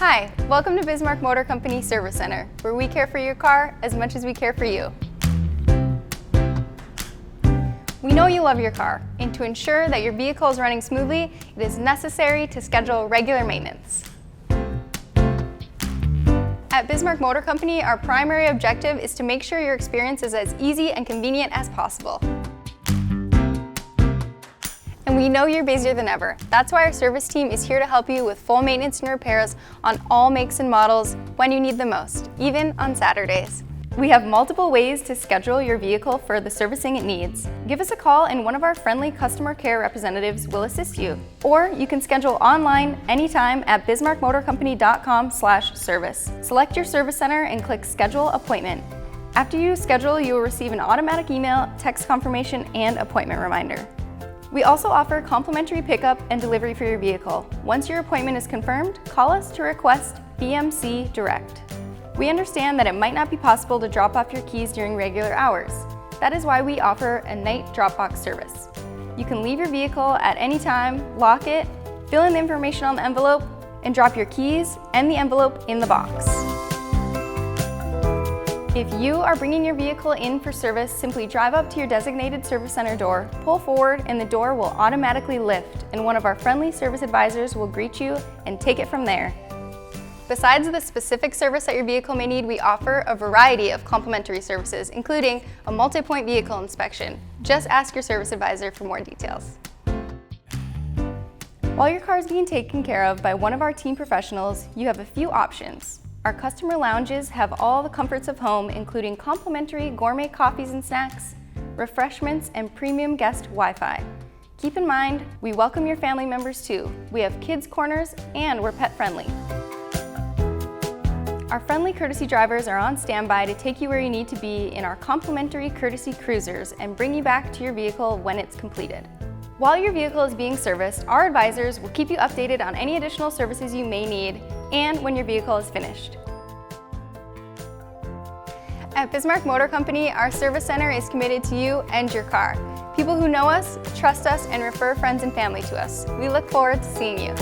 Hi, welcome to Bismarck Motor Company Service Center, where we care for your car as much as we care for you. We know you love your car, and to ensure that your vehicle is running smoothly, it is necessary to schedule regular maintenance. At Bismarck Motor Company, our primary objective is to make sure your experience is as easy and convenient as possible. And we know you're busier than ever. That's why our service team is here to help you with full maintenance and repairs on all makes and models when you need them most, even on Saturdays. We have multiple ways to schedule your vehicle for the servicing it needs. Give us a call and one of our friendly customer care representatives will assist you. Or you can schedule online anytime at bismarckmotorcompany.com/service. Select your service center and click Schedule Appointment. After you schedule, you will receive an automatic email, text confirmation, and appointment reminder. We also offer complimentary pickup and delivery for your vehicle. Once your appointment is confirmed, call us to request BMC Direct. We understand that it might not be possible to drop off your keys during regular hours. That is why we offer a night drop-box service. You can leave your vehicle at any time, lock it, fill in the information on the envelope, and drop your keys and the envelope in the box. If you are bringing your vehicle in for service, simply drive up to your designated service center door, pull forward, and the door will automatically lift, and one of our friendly service advisors will greet you and take it from there. Besides the specific service that your vehicle may need, we offer a variety of complimentary services, including a multi-point vehicle inspection. Just ask your service advisor for more details. While your car is being taken care of by one of our team professionals, you have a few options. Our customer lounges have all the comforts of home, including complimentary gourmet coffees and snacks, refreshments, and premium guest Wi-Fi. Keep in mind, we welcome your family members too. We have kids corners and we're pet friendly. Our friendly courtesy drivers are on standby to take you where you need to be in our complimentary courtesy cruisers and bring you back to your vehicle when it's completed. While your vehicle is being serviced, our advisors will keep you updated on any additional services you may need and when your vehicle is finished. At Bismarck Motor Company, our service center is committed to you and your car. People who know us, trust us, and refer friends and family to us. We look forward to seeing you.